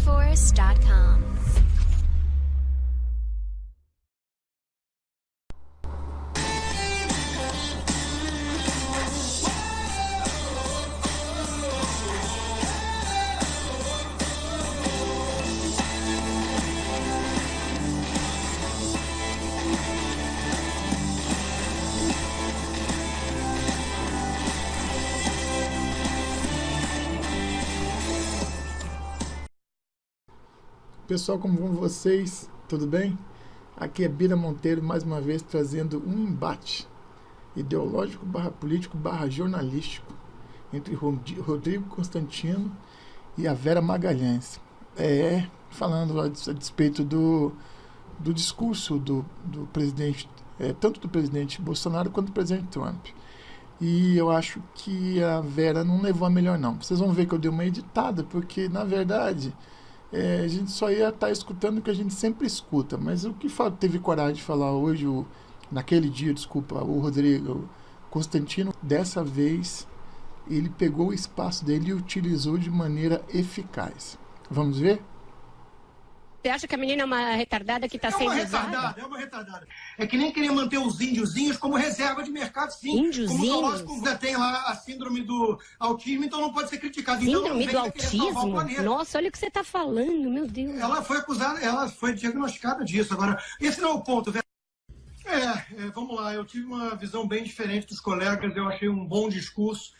TheForest.com. Pessoal, como vão vocês? Tudo bem? Aqui é Bira Monteiro, mais uma vez trazendo um embate ideológico político jornalístico entre Rodrigo Constantino e a Vera Magalhães. Falando a despeito do discurso do presidente, tanto do presidente Bolsonaro quanto do presidente Trump. E eu acho que a Vera não levou a melhor não. Vocês vão ver que eu dei uma editada, porque na verdade a gente só ia estar escutando o que a gente sempre escuta, mas o que teve coragem de falar hoje, naquele dia, o Rodrigo Constantino, dessa vez ele pegou o espaço dele e utilizou de maneira eficaz. Vamos ver? Você acha que a menina é uma retardada que está sendo usada? É uma retardada. É que nem querer manter os índiozinhos como reserva de mercado, sim. Índiozinhos? Como o zoológico ainda tem lá a síndrome do autismo, então não pode ser criticado. Síndrome então, do autismo? Nossa, olha o que você está falando, meu Deus. Ela foi acusada, ela foi diagnosticada disso. Agora, esse não é o ponto, velho. Vamos lá, eu tive uma visão bem diferente dos colegas, eu achei um bom discurso.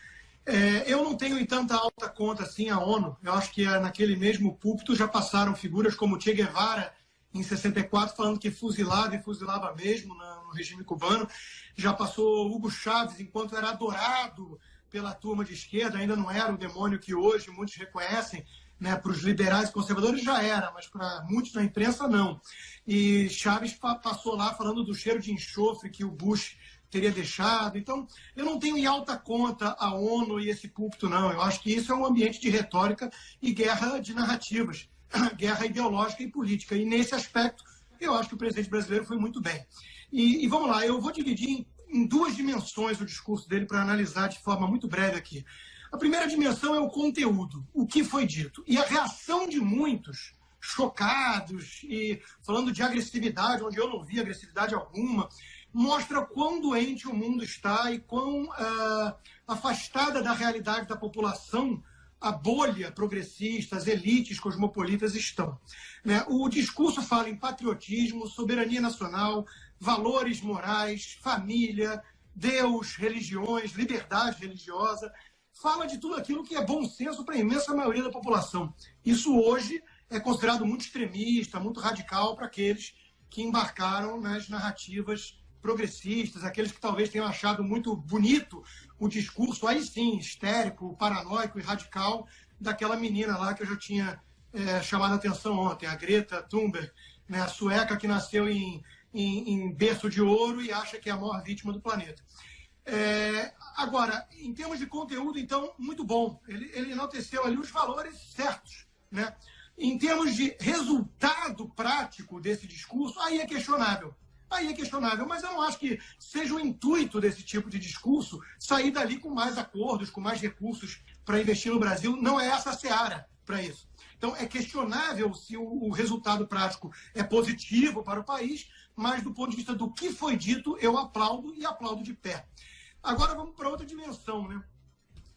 Eu não tenho em tanta alta conta assim a ONU. Eu acho que naquele mesmo púlpito já passaram figuras como Che Guevara, em 64, falando que fuzilava e fuzilava mesmo no regime cubano. Já passou Hugo Chávez, enquanto era adorado pela turma de esquerda, ainda não era o demônio que hoje muitos reconhecem, né? Para os liberais e conservadores já era, mas para muitos na imprensa não. E Chávez passou lá falando do cheiro de enxofre que o Bush teria deixado. Então, eu não tenho em alta conta a ONU e esse púlpito, não. Eu acho que isso é um ambiente de retórica e guerra de narrativas, guerra ideológica e política. E nesse aspecto, eu acho que o presidente brasileiro foi muito bem. E vamos lá, eu vou dividir em duas dimensões o discurso dele para analisar de forma muito breve aqui. A primeira dimensão é o conteúdo, o que foi dito. E a reação de muitos, chocados e falando de agressividade, onde eu não vi agressividade alguma, mostra quão doente o mundo está e quão afastada da realidade da população a bolha progressista, as elites cosmopolitas estão. Né? O discurso fala em patriotismo, soberania nacional, valores morais, família, Deus, religiões, liberdade religiosa. Fala de tudo aquilo que é bom senso para a imensa maioria da população. Isso hoje é considerado muito extremista, muito radical para aqueles que embarcaram nas narrativas progressistas, aqueles que talvez tenham achado muito bonito o discurso, aí sim, histérico, paranoico e radical, daquela menina lá que eu já tinha chamado a atenção ontem, a Greta Thunberg, né, a sueca que nasceu em berço de ouro e acha que é a maior vítima do planeta. Agora, em termos de conteúdo, então, muito bom. Ele enalteceu ali os valores certos, né? Em termos de resultado prático desse discurso, aí é questionável. Mas eu não acho que seja o intuito desse tipo de discurso sair dali com mais acordos, com mais recursos para investir no Brasil. Não é essa a seara para isso. Então, é questionável se o resultado prático é positivo para o país, mas do ponto de vista do que foi dito, eu aplaudo e aplaudo de pé. Agora vamos para outra dimensão, né?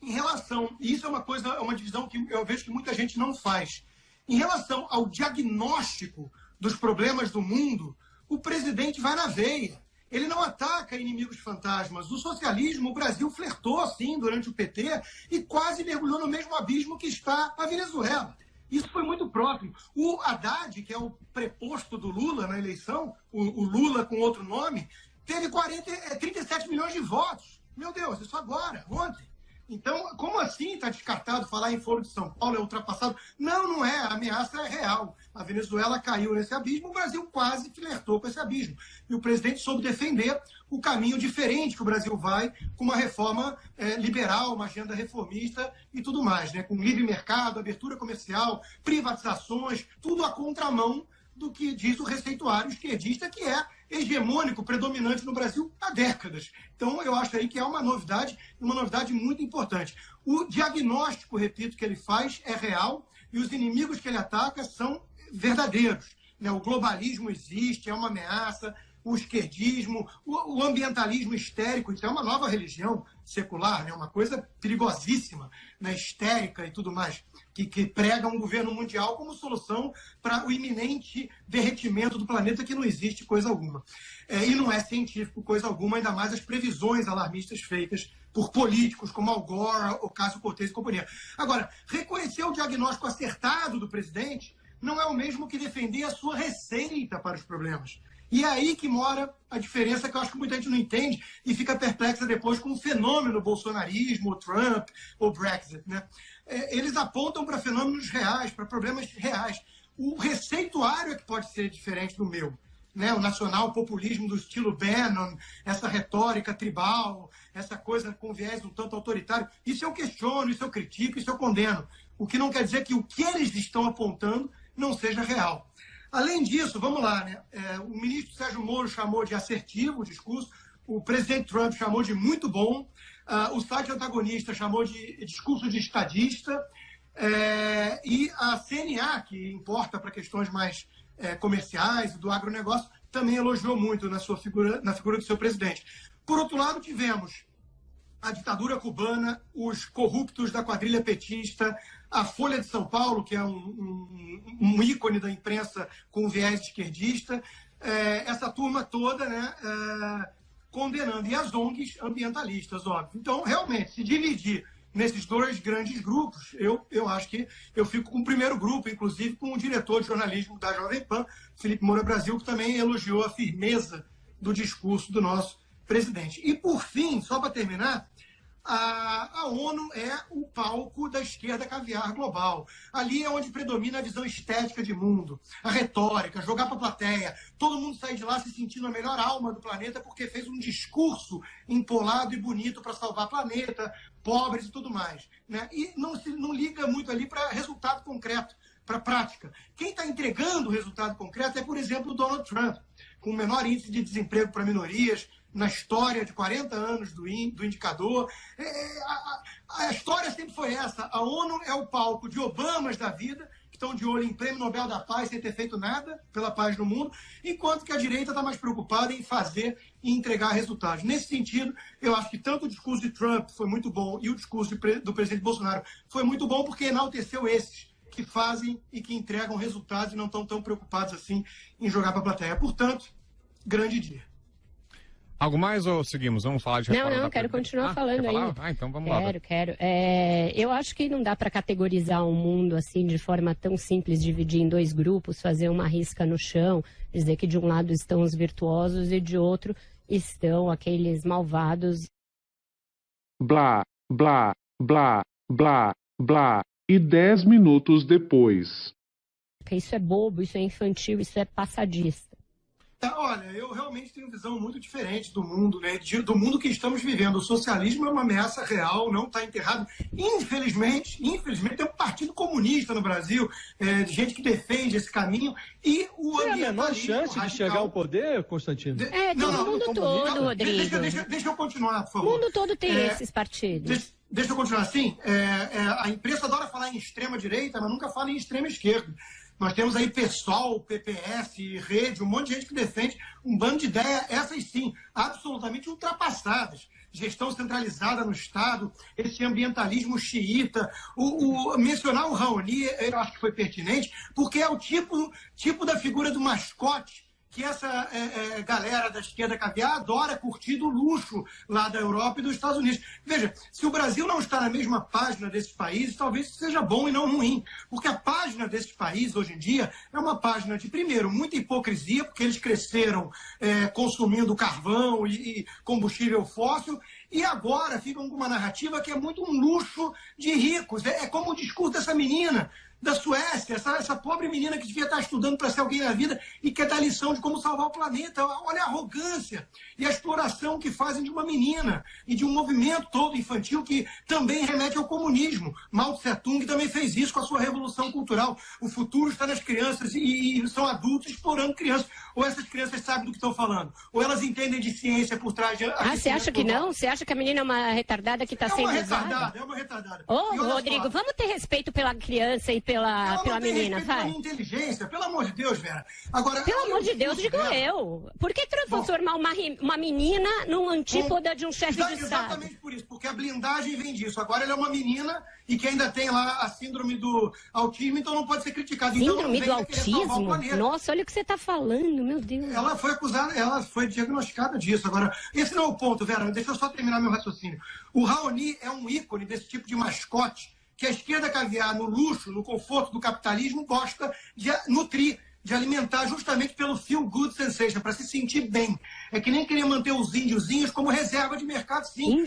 Em relação, e isso é uma divisão que eu vejo que muita gente não faz. Em relação ao diagnóstico dos problemas do mundo, o presidente vai na veia. Ele não ataca inimigos fantasmas. O socialismo, o Brasil flertou, sim, durante o PT e quase mergulhou no mesmo abismo que está a Venezuela. Isso foi muito próximo. O Haddad, que é o preposto do Lula na eleição, o Lula com outro nome, teve 37 milhões de votos. Meu Deus, isso agora, ontem. Então, como assim está descartado falar em Foro de São Paulo, é ultrapassado? Não, não é. A ameaça é real. A Venezuela caiu nesse abismo, o Brasil quase flertou com esse abismo. E o presidente soube defender o caminho diferente que o Brasil vai, com uma reforma liberal, uma agenda reformista e tudo mais, né? Com livre mercado, abertura comercial, privatizações, tudo à contramão do que diz o receituário esquerdista, que é hegemônico, predominante no Brasil há décadas. Então, eu acho aí que é uma novidade muito importante. O diagnóstico, repito, que ele faz é real, e os inimigos que ele ataca são verdadeiros, né? O globalismo existe, é uma ameaça, o esquerdismo, o ambientalismo histérico, isso é uma nova religião secular, né? Uma coisa perigosíssima, né? Histérica e tudo mais, que prega um governo mundial como solução para o iminente derretimento do planeta, que não existe coisa alguma. E não é científico coisa alguma, ainda mais as previsões alarmistas feitas por políticos como Al Gore, Ocasio-Cortez e companhia. Agora, reconhecer o diagnóstico acertado do presidente não é o mesmo que defender a sua receita para os problemas. E é aí que mora a diferença, que eu acho que muita gente não entende e fica perplexa depois com o fenômeno bolsonarismo, ou Trump, ou Brexit, né? Eles apontam para fenômenos reais, para problemas reais. O receituário é que pode ser diferente do meu, né? O nacional-populismo do estilo Bannon, essa retórica tribal, essa coisa com viés um tanto autoritário, isso eu questiono, isso eu critico, isso eu condeno. O que não quer dizer que o que eles estão apontando não seja real. Além disso, vamos lá, né? O ministro Sérgio Moro chamou de assertivo o discurso, o presidente Trump chamou de muito bom, o site antagonista chamou de discurso de estadista, e a CNA, que importa para questões mais comerciais e do agronegócio, também elogiou muito na figura do seu presidente. Por outro lado, tivemos a ditadura cubana, os corruptos da quadrilha petista, a Folha de São Paulo, que é um ícone da imprensa com viés esquerdista, essa turma toda, né, condenando, e as ONGs ambientalistas, óbvio. Então, realmente, se dividir nesses dois grandes grupos, eu acho que eu fico com o primeiro grupo, inclusive com o diretor de jornalismo da Jovem Pan, Felipe Moura Brasil, que também elogiou a firmeza do discurso do nosso presidente. E, por fim, só para terminar, a ONU é o palco da esquerda caviar global. Ali é onde predomina a visão estética de mundo, a retórica, jogar para a plateia, todo mundo sair de lá se sentindo a melhor alma do planeta porque fez um discurso empolado e bonito para salvar o planeta, pobres e tudo mais, né? E não liga muito ali para resultado concreto, para prática. Quem está entregando o resultado concreto é, por exemplo, o Donald Trump, com o menor índice de desemprego para minorias na história de 40 anos do indicador. A história sempre foi essa. A ONU é o palco de Obamas da vida, que estão de olho em Prêmio Nobel da Paz sem ter feito nada pela paz no mundo, enquanto que a direita está mais preocupada em fazer e entregar resultados. Nesse sentido, eu acho que tanto o discurso de Trump foi muito bom e o discurso do presidente Bolsonaro foi muito bom porque enalteceu esses que fazem e que entregam resultados e não estão tão preocupados assim em jogar para a plateia. Portanto, grande dia. Algo mais ou seguimos? Vamos falar de reforma? Não, quero continuar falando aí. Então vamos lá. Quero. Eu acho que não dá para categorizar um mundo assim de forma tão simples, dividir em dois grupos, fazer uma risca no chão, dizer que de um lado estão os virtuosos e de outro estão aqueles malvados. Blá, blá, blá, blá, blá. E 10 minutos depois. Isso é bobo, isso é infantil, isso é passadista. Olha, eu realmente tenho visão muito diferente do mundo, né? Do mundo que estamos vivendo. O socialismo é uma ameaça real, não está enterrado. Infelizmente, tem um partido comunista no Brasil, de gente que defende esse caminho, e o ambientalismo a menor chance radical. de chegar ao poder, Constantino? No mundo todo, Rodrigo. Deixa eu continuar, por favor. O mundo todo tem esses partidos. Deixa eu continuar assim. A imprensa adora falar em extrema-direita, mas nunca fala em extrema-esquerda. Nós temos aí PSOL, PPS, Rede, um monte de gente que defende um bando de ideias, essas sim, absolutamente ultrapassadas. Gestão centralizada no Estado, esse ambientalismo xiita. Mencionar o Raoni, eu acho que foi pertinente, porque é o tipo da figura do mascote que essa galera da esquerda caviar adora curtir do luxo lá da Europa e dos Estados Unidos. Veja, se o Brasil não está na mesma página desses países, talvez isso seja bom e não ruim. Porque a página desses países, hoje em dia, é uma página de, primeiro, muita hipocrisia, porque eles cresceram consumindo carvão e combustível fóssil, e agora ficam com uma narrativa que é muito um luxo de ricos. É como o discurso dessa menina da Suécia, essa pobre menina que devia estar estudando para ser alguém na vida e quer dar lição de como salvar o planeta. Olha a arrogância e a exploração que fazem de uma menina e de um movimento todo infantil que também remete ao comunismo. Mao Tse-tung também fez isso com a sua revolução cultural. O futuro está nas crianças e são adultos explorando crianças. Ou essas crianças sabem do que estão falando, ou elas entendem de ciência por trás de... Você acha que não? Você acha que a menina é uma retardada que está sendo usada? É uma retardada. Rodrigo, vamos ter respeito pela criança e pela menina, vai. Pela inteligência, pelo amor de Deus, Vera. Agora, pelo amor de Deus, digo eu. Por que transformar uma menina num antípoda de um chefe de Estado? Exatamente por isso, porque a blindagem vem disso. Agora ela é uma menina e que ainda tem lá a síndrome do autismo, então não pode ser criticada. Síndrome do autismo? Nossa, olha o que você está falando, meu Deus. Ela foi acusada, ela foi diagnosticada disso. Agora, esse não é o ponto, Vera. Deixa eu só terminar meu raciocínio. O Raoni é um ícone desse tipo de mascote que a esquerda caviar no luxo, no conforto do capitalismo, gosta de nutrir, de alimentar justamente pelo feel good sensation, para se sentir bem. É que nem querer manter os índiozinhos como reserva de mercado, sim.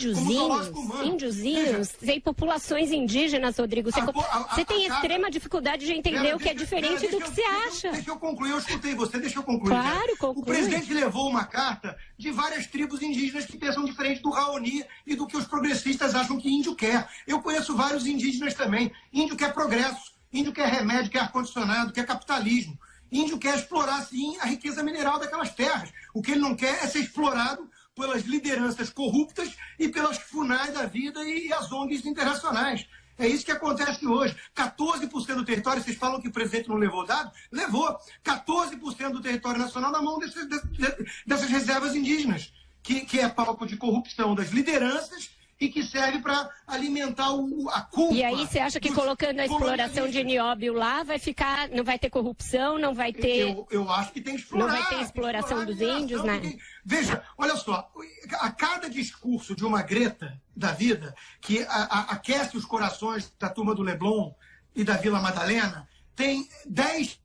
Índiozinhos. Tem populações indígenas, Rodrigo. Você tem extrema dificuldade de entender o que é diferente do que você acha. Deixa eu concluir, eu escutei você, deixa eu concluir. Claro, conclui. O presidente levou uma carta de várias tribos indígenas que pensam diferente do Raoni e do que os progressistas acham que índio quer. Eu conheço vários indígenas também. Índio quer progresso, índio quer remédio, quer ar-condicionado, quer capitalismo. Índio quer explorar, sim, a riqueza mineral daquelas terras. O que ele não quer é ser explorado pelas lideranças corruptas e pelas FUNAI da vida e as ONGs internacionais. É isso que acontece hoje. 14% do território, vocês falam que o presidente não levou dado? Levou. 14% do território nacional na mão dessas reservas indígenas, que é palco de corrupção das lideranças e que serve para alimentar a culpa. E aí você acha que colocando a exploração de nióbio lá não vai ter corrupção, não vai ter... Eu acho que tem que explorar. Não vai ter exploração dos índios, né? Veja, olha só, a cada discurso de uma Greta da vida, que aquece os corações da turma do Leblon e da Vila Madalena, tem 10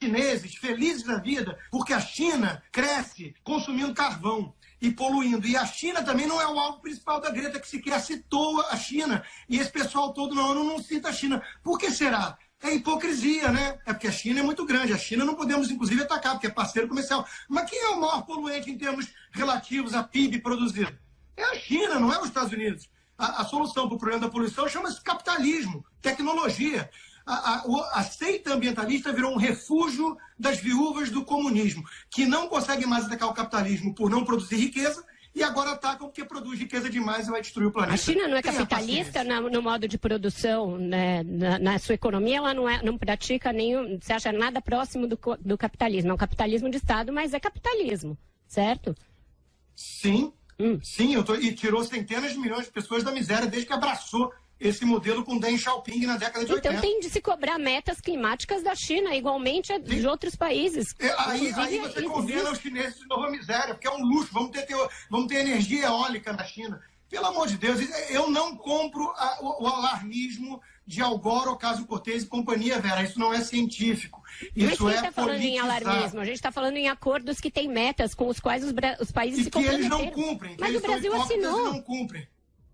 chineses felizes da vida, porque a China cresce consumindo carvão e poluindo. E a China também não é o alvo principal da Greta, que sequer citou a China. E esse pessoal todo na ONU não cita a China. Por que será? É hipocrisia, né? É porque a China é muito grande. A China não podemos, inclusive, atacar, porque é parceiro comercial. Mas quem é o maior poluente em termos relativos a PIB produzido? É a China, não é os Estados Unidos. A solução para o problema da poluição chama-se capitalismo, tecnologia. A seita ambientalista virou um refúgio das viúvas do comunismo, que não conseguem mais atacar o capitalismo por não produzir riqueza e agora atacam porque produz riqueza demais e vai destruir o planeta. A China não é capitalista no modo de produção, né? Na sua economia ela não pratica nenhum, você acha nada próximo do capitalismo. É um capitalismo de Estado, mas é capitalismo, certo? Sim, sim, e tirou centenas de milhões de pessoas da miséria desde que abraçou esse modelo com Deng Xiaoping na década de 80. Então tem de se cobrar metas climáticas da China, igualmente a de outros países. Aí você condena os chineses de nova miséria, porque é um luxo, vamos ter energia eólica na China. Pelo amor de Deus, eu não compro o alarmismo de Al Gore, Ocasio-Cortez e companhia, Vera. Isso não é científico. Isso Mas quem está falando em alarmismo? A gente está falando em acordos que têm metas com os quais os países se comprometeram. E que eles não cumprem. Mas o Brasil assinou. Não cumprem.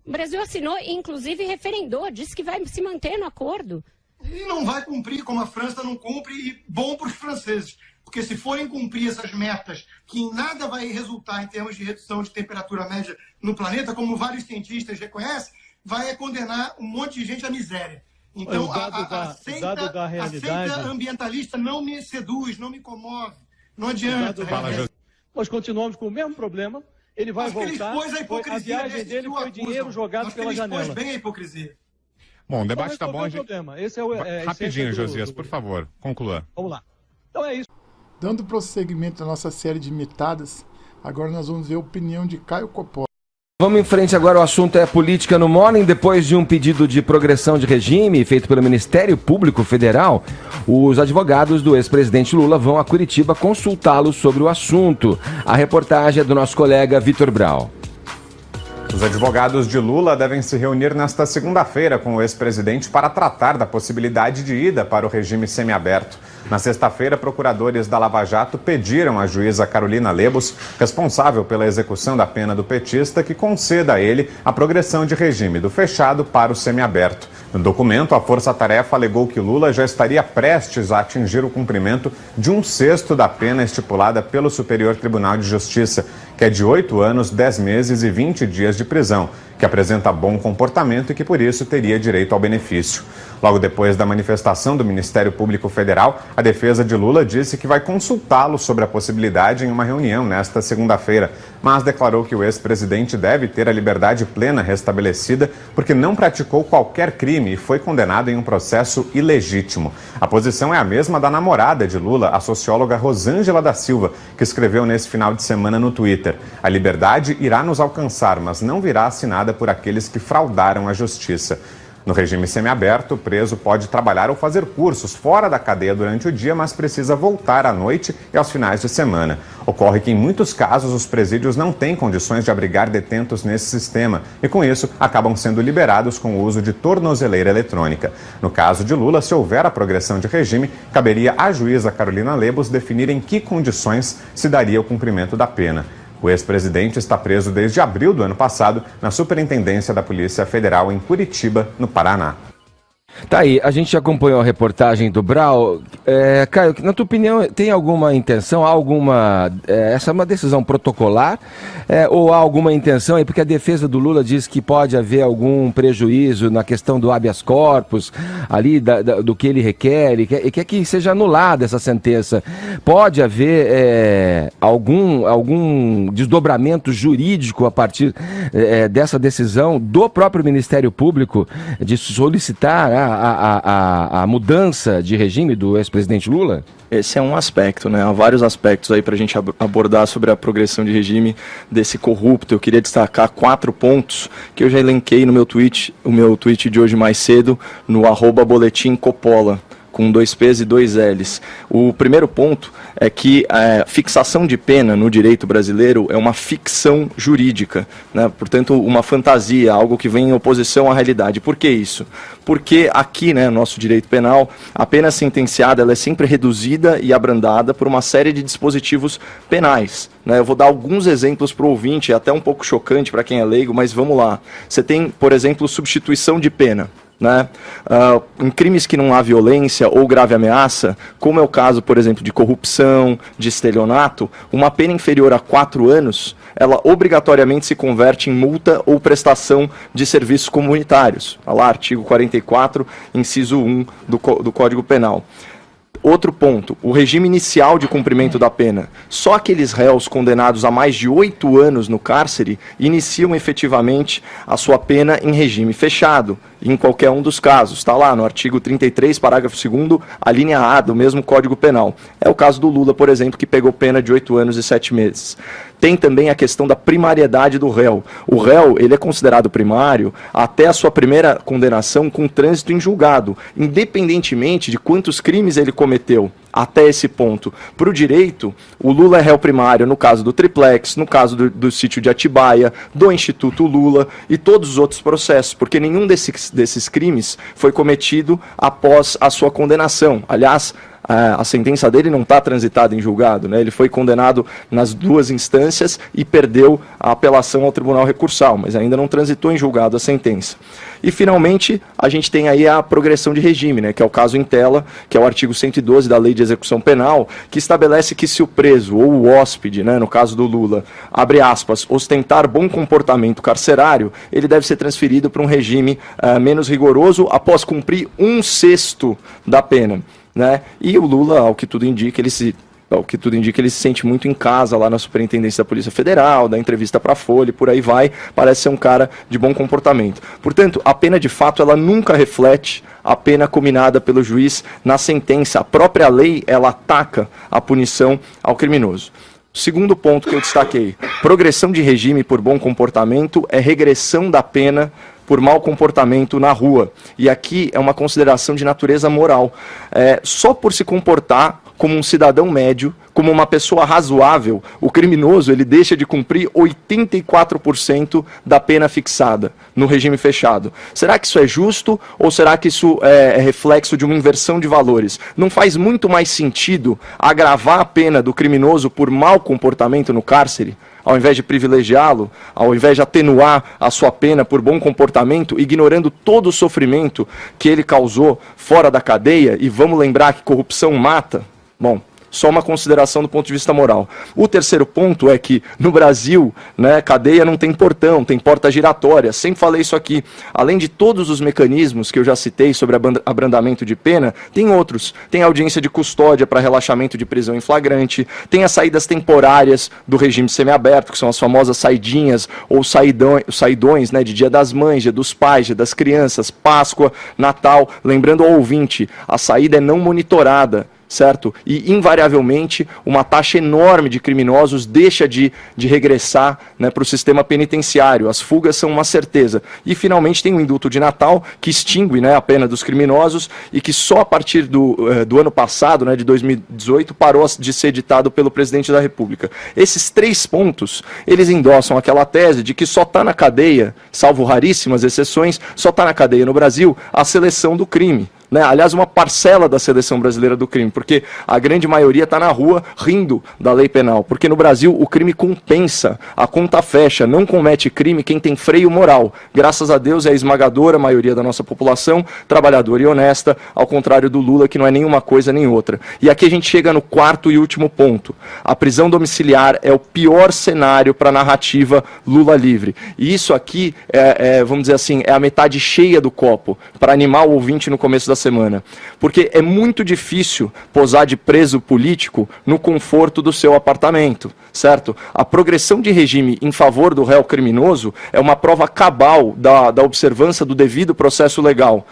O Brasil assinou e, inclusive, referendou, disse que vai se manter no acordo. E não vai cumprir, como a França não cumpre, e bom para os franceses. Porque se forem cumprir essas metas, que em nada vai resultar em termos de redução de temperatura média no planeta, como vários cientistas reconhecem, vai condenar um monte de gente à miséria. Então, a seita ambientalista não me seduz, não me comove. Não adianta. Nós continuamos com o mesmo problema. Ele vai voltar. A viagem dele foi dinheiro jogado pela janela. Expôs bem a hipocrisia. Bom, o debate está bom. Esse rapidinho, Josias, por favor, conclua. Vamos lá. Então é isso. Dando prosseguimento à nossa série de imitadas, agora nós vamos ver a opinião de Caio Coppola. Vamos em frente agora, o assunto é política no Morning. Depois de um pedido de progressão de regime feito pelo Ministério Público Federal, os advogados do ex-presidente Lula vão a Curitiba consultá-lo sobre o assunto. A reportagem é do nosso colega Vitor Brau. Os advogados de Lula devem se reunir nesta segunda-feira com o ex-presidente para tratar da possibilidade de ida para o regime semiaberto. Na sexta-feira, procuradores da Lava Jato pediram à juíza Carolina Lebos, responsável pela execução da pena do petista, que conceda a ele a progressão de regime do fechado para o semiaberto. No documento, a Força-Tarefa alegou que Lula já estaria prestes a atingir o cumprimento de 1/6 da pena estipulada pelo Superior Tribunal de Justiça, que é de 8 anos, 10 meses e 20 dias de prisão, que apresenta bom comportamento e que, por isso, teria direito ao benefício. Logo depois da manifestação do Ministério Público Federal, a defesa de Lula disse que vai consultá-lo sobre a possibilidade em uma reunião nesta segunda-feira, mas declarou que o ex-presidente deve ter a liberdade plena restabelecida porque não praticou qualquer crime e foi condenado em um processo ilegítimo. A posição é a mesma da namorada de Lula, a socióloga Rosângela da Silva, que escreveu nesse final de semana no Twitter: "A liberdade irá nos alcançar, mas não virá assinada por aqueles que fraudaram a justiça." No regime semiaberto, o preso pode trabalhar ou fazer cursos fora da cadeia durante o dia, mas precisa voltar à noite e aos finais de semana. Ocorre que, em muitos casos, os presídios não têm condições de abrigar detentos nesse sistema e, com isso, acabam sendo liberados com o uso de tornozeleira eletrônica. No caso de Lula, se houver a progressão de regime, caberia à juíza Carolina Lebos definir em que condições se daria o cumprimento da pena. O ex-presidente está preso desde abril do ano passado na Superintendência da Polícia Federal em Curitiba, no Paraná. Tá aí, a gente acompanhou a reportagem do Brau. Caio, na tua opinião, tem alguma intenção, essa é uma decisão protocolar, ou há alguma intenção aí, porque a defesa do Lula diz que pode haver algum prejuízo na questão do habeas corpus, ali do que ele requer, e quer que seja anulada essa sentença. Pode haver algum desdobramento jurídico a partir dessa decisão do próprio Ministério Público de solicitar a mudança de regime do ex-presidente Lula? Esse é um aspecto, né? Há vários aspectos aí para a gente abordar sobre a progressão de regime desse corrupto. Eu queria destacar 4 pontos que eu já elenquei no meu tweet, o meu tweet de hoje mais cedo, no @boletimcopola, com 2 P's e 2 L's. O primeiro ponto é que a fixação de pena no direito brasileiro é uma ficção jurídica, né? Portanto, uma fantasia, algo que vem em oposição à realidade. Por que isso? Porque aqui, né, no nosso direito penal, a pena sentenciada ela é sempre reduzida e abrandada por uma série de dispositivos penais, né? Eu vou dar alguns exemplos para o ouvinte, é até um pouco chocante para quem é leigo, mas vamos lá. Você tem, por exemplo, substituição de pena, né? Em crimes que não há violência ou grave ameaça, como é o caso, por exemplo, de corrupção, de estelionato, uma pena inferior a 4 anos, ela obrigatoriamente se converte em multa ou prestação de serviços comunitários. Olha lá, artigo 44, inciso 1 do Código Penal. Outro ponto, o regime inicial de cumprimento da pena. Só aqueles réus condenados a mais de 8 anos no cárcere iniciam efetivamente a sua pena em regime fechado, em qualquer um dos casos. Está lá no artigo 33, parágrafo 2º, a linha A do mesmo Código Penal. É o caso do Lula, por exemplo, que pegou pena de 8 anos e 7 meses. Tem também a questão da primariedade do réu. O réu, ele é considerado primário até a sua primeira condenação com trânsito em julgado, independentemente de quantos crimes ele cometeu até esse ponto. Para o direito, o Lula é réu primário no caso do triplex, no caso do sítio de Atibaia, do Instituto Lula e todos os outros processos, porque nenhum desses crimes foi cometido após a sua condenação. Aliás, a sentença dele não está transitada em julgado, né? Ele foi condenado nas 2 instâncias e perdeu a apelação ao Tribunal Recursal, mas ainda não transitou em julgado a sentença. E, finalmente, a gente tem aí a progressão de regime, né? Que é o caso em tela, que é o artigo 112 da Lei de Execução Penal, que estabelece que se o preso ou o hóspede, né, no caso do Lula, abre aspas, ostentar bom comportamento carcerário, ele deve ser transferido para um regime menos rigoroso após cumprir 1/6 da pena, né? E o Lula, ao que tudo indica, ele se sente muito em casa lá na Superintendência da Polícia Federal, da entrevista para a Folha, e por aí vai, parece ser um cara de bom comportamento. Portanto, a pena de fato, ela nunca reflete a pena combinada pelo juiz na sentença. A própria lei, ela ataca a punição ao criminoso. Segundo ponto que eu destaquei, progressão de regime por bom comportamento é regressão da pena por mau comportamento na rua. E aqui é uma consideração de natureza moral. Só por se comportar como um cidadão médio, como uma pessoa razoável, o criminoso ele deixa de cumprir 84% da pena fixada no regime fechado. Será que isso é justo ou será que isso é reflexo de uma inversão de valores? Não faz muito mais sentido agravar a pena do criminoso por mau comportamento no cárcere? Ao invés de privilegiá-lo, ao invés de atenuar a sua pena por bom comportamento, ignorando todo o sofrimento que ele causou fora da cadeia, e vamos lembrar que corrupção mata? Bom, Só uma consideração do ponto de vista moral. O terceiro ponto é que, no Brasil, né, cadeia não tem portão, tem porta giratória. Sempre falei isso aqui. Além de todos os mecanismos que eu já citei sobre abrandamento de pena, tem outros. Tem audiência de custódia para relaxamento de prisão em flagrante, tem as saídas temporárias do regime semiaberto, que são as famosas saidinhas ou saidões, né, de Dia das Mães, Dia dos Pais, Dia das Crianças, Páscoa, Natal. Lembrando ao ouvinte, a saída é não monitorada, certo? E, invariavelmente, uma taxa enorme de criminosos deixa de regressar, né, para o sistema penitenciário. As fugas são uma certeza. E, finalmente, tem o indulto de Natal, que extingue, né, a pena dos criminosos e que só a partir do ano passado, né, de 2018, parou de ser ditado pelo presidente da República. Esses 3 pontos, eles endossam aquela tese de que só está na cadeia, salvo raríssimas exceções, só está na cadeia no Brasil a seleção do crime. Né? Aliás, uma parcela da seleção brasileira do crime, porque a grande maioria está na rua rindo da lei penal, porque no Brasil o crime compensa, a conta fecha, não comete crime quem tem freio moral. Graças a Deus é a esmagadora maioria da nossa população trabalhadora e honesta, ao contrário do Lula, que não é nenhuma coisa nem outra. E aqui a gente chega no 4º e último ponto. A prisão domiciliar é o pior cenário para a narrativa Lula livre. E isso aqui, vamos dizer assim, é a metade cheia do copo, para animar o ouvinte no começo da semana, porque é muito difícil posar de preso político no conforto do seu apartamento, certo? A progressão de regime em favor do réu criminoso é uma prova cabal da observância do devido processo legal.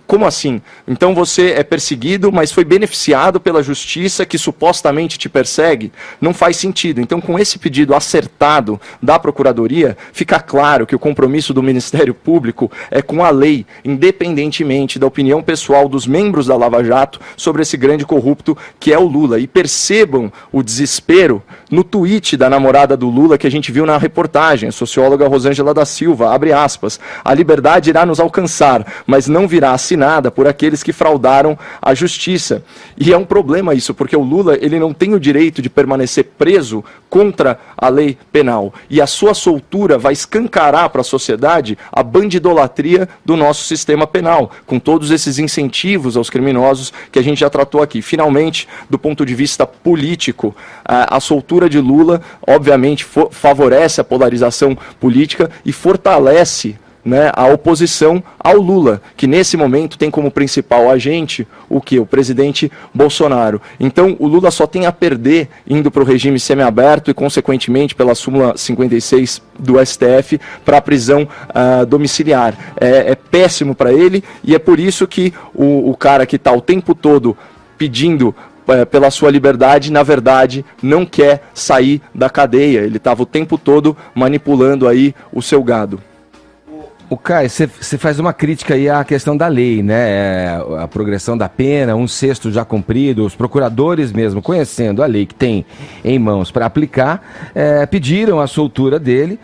Como assim? Então você é perseguido, mas foi beneficiado pela justiça que supostamente te persegue? Não faz sentido. Então, com esse pedido acertado da Procuradoria, fica claro que o compromisso do Ministério Público é com a lei, independentemente da opinião pessoal dos membros da Lava Jato sobre esse grande corrupto que é o Lula. E percebam o desespero no tweet da namorada do Lula que a gente viu na reportagem, a socióloga Rosângela da Silva, abre aspas, a liberdade irá nos alcançar, mas não virá assinada por aqueles que fraudaram a justiça. E é um problema isso, porque o Lula ele não tem o direito de permanecer preso contra a lei penal. E a sua soltura vai escancarar para a sociedade a bandidolatria do nosso sistema penal, com todos esses incentivos aos criminosos que a gente já tratou aqui. Finalmente, do ponto de vista político, a soltura de Lula, obviamente, favorece a polarização política e fortalece, né, a oposição ao Lula, que nesse momento tem como principal agente o que? O presidente Bolsonaro. Então, o Lula só tem a perder indo para o regime semiaberto e, consequentemente, pela súmula 56 do STF, para a prisão domiciliar. É péssimo para ele e é por isso que o cara que está o tempo todo pedindo pela sua liberdade, na verdade, não quer sair da cadeia. Ele estava o tempo todo manipulando aí o seu gado. O Caio, você faz uma crítica aí à questão da lei, né? A progressão da pena, 1/6 já cumprido, os procuradores mesmo, conhecendo a lei que tem em mãos para aplicar, pediram a soltura dele.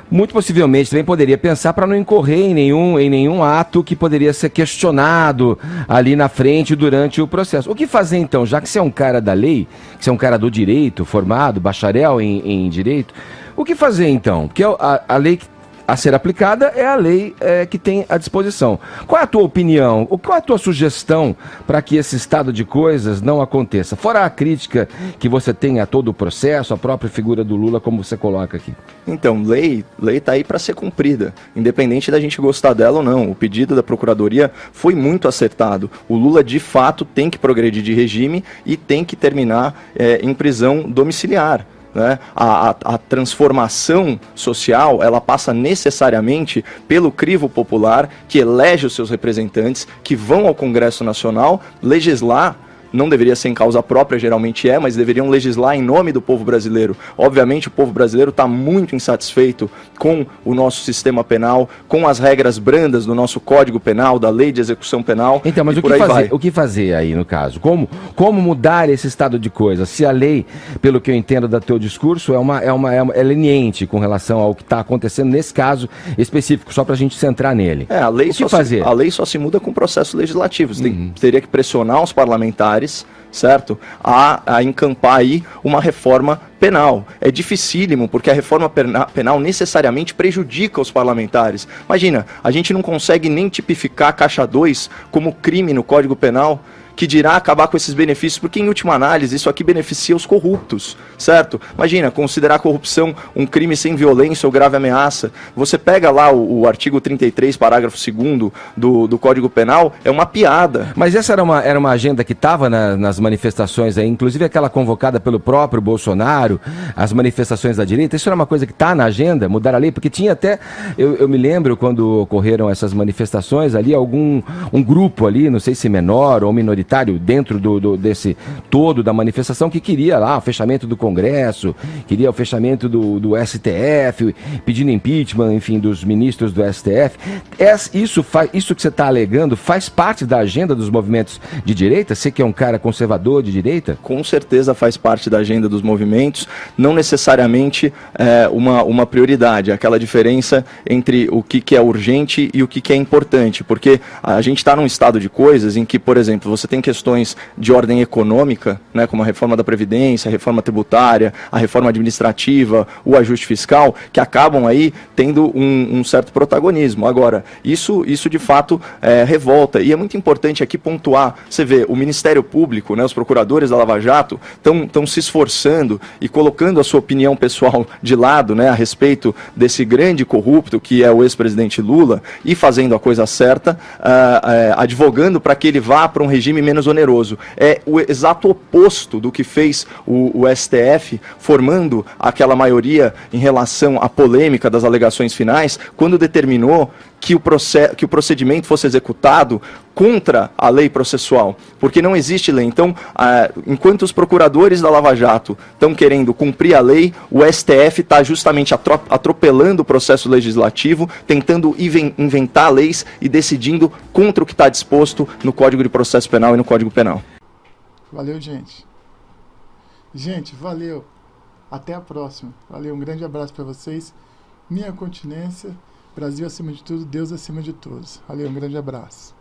Muito possivelmente também poderia pensar para não incorrer em nenhum ato que poderia ser questionado ali na frente durante o processo. O que fazer então, já que você é um cara da lei, que você é um cara do direito, formado, bacharel em direito, o que fazer então? Porque a lei a ser aplicada é a lei que tem à disposição. Qual é a tua opinião? Qual é a tua sugestão para que esse estado de coisas não aconteça? Fora a crítica que você tem a todo o processo, a própria figura do Lula, como você coloca aqui. Então, lei está aí para ser cumprida, independente da gente gostar dela ou não. O pedido da Procuradoria foi muito acertado. O Lula, de fato, tem que progredir de regime e tem que terminar em prisão domiciliar. Né? A transformação social, ela passa necessariamente pelo crivo popular que elege os seus representantes, que vão ao Congresso Nacional legislar. Não deveria ser em causa própria, geralmente mas deveriam legislar em nome do povo brasileiro. Obviamente o povo brasileiro está muito insatisfeito com o nosso sistema penal, com as regras brandas do nosso Código Penal, da Lei de Execução Penal. Então, mas o que fazer aí no caso? Como mudar esse estado de coisas? Se a lei, pelo que eu entendo do teu discurso, é leniente com relação ao que está acontecendo nesse caso específico, só para a gente centrar nele. A lei só se muda com processos legislativos. Teria que pressionar os parlamentares, certo? A encampar aí uma reforma penal. É dificílimo, porque a reforma penal necessariamente prejudica os parlamentares. Imagina, a gente não consegue nem tipificar a caixa 2 como crime no Código Penal. que dirá acabar com esses benefícios, porque em última análise isso aqui beneficia os corruptos, certo? Imagina, considerar a corrupção um crime sem violência ou grave ameaça. Você pega lá o artigo 33, parágrafo 2º do Código Penal, é uma piada. Mas essa era uma agenda que estava nas manifestações aí, inclusive aquela convocada pelo próprio Bolsonaro, as manifestações da direita, isso era uma coisa que está na agenda, mudar a lei, porque tinha até, eu me lembro quando ocorreram essas manifestações ali, um grupo ali, não sei se menor ou minoritário, dentro desse todo da manifestação, que queria lá o fechamento do Congresso, queria o fechamento do STF, pedindo impeachment, enfim, dos ministros do STF. Isso que você está alegando faz parte da agenda dos movimentos de direita? Você que é um cara conservador de direita? Com certeza faz parte da agenda dos movimentos, não necessariamente uma prioridade, aquela diferença entre o que é urgente e o que é importante, porque a gente está num estado de coisas em que, por exemplo, você tem questões de ordem econômica, né, como a reforma da Previdência, a reforma tributária, a reforma administrativa, o ajuste fiscal, que acabam aí tendo um certo protagonismo. Agora, isso de fato revolta, e é muito importante aqui pontuar, você vê, o Ministério Público, né, os procuradores da Lava Jato estão se esforçando e colocando a sua opinião pessoal de lado, né, a respeito desse grande corrupto que é o ex-presidente Lula, e fazendo a coisa certa, advogando para que ele vá para um regime menos oneroso. É o exato oposto do que fez o STF, formando aquela maioria em relação à polêmica das alegações finais, quando determinou que o procedimento fosse executado contra a lei processual, porque não existe lei. Então, enquanto os procuradores da Lava Jato estão querendo cumprir a lei, o STF está justamente atropelando o processo legislativo, tentando inventar leis e decidindo contra o que está disposto no Código de Processo Penal e no Código Penal. Valeu, gente. Gente, valeu. Até a próxima. Valeu, um grande abraço para vocês. Minha continência, Brasil acima de tudo, Deus acima de todos. Valeu, um grande abraço.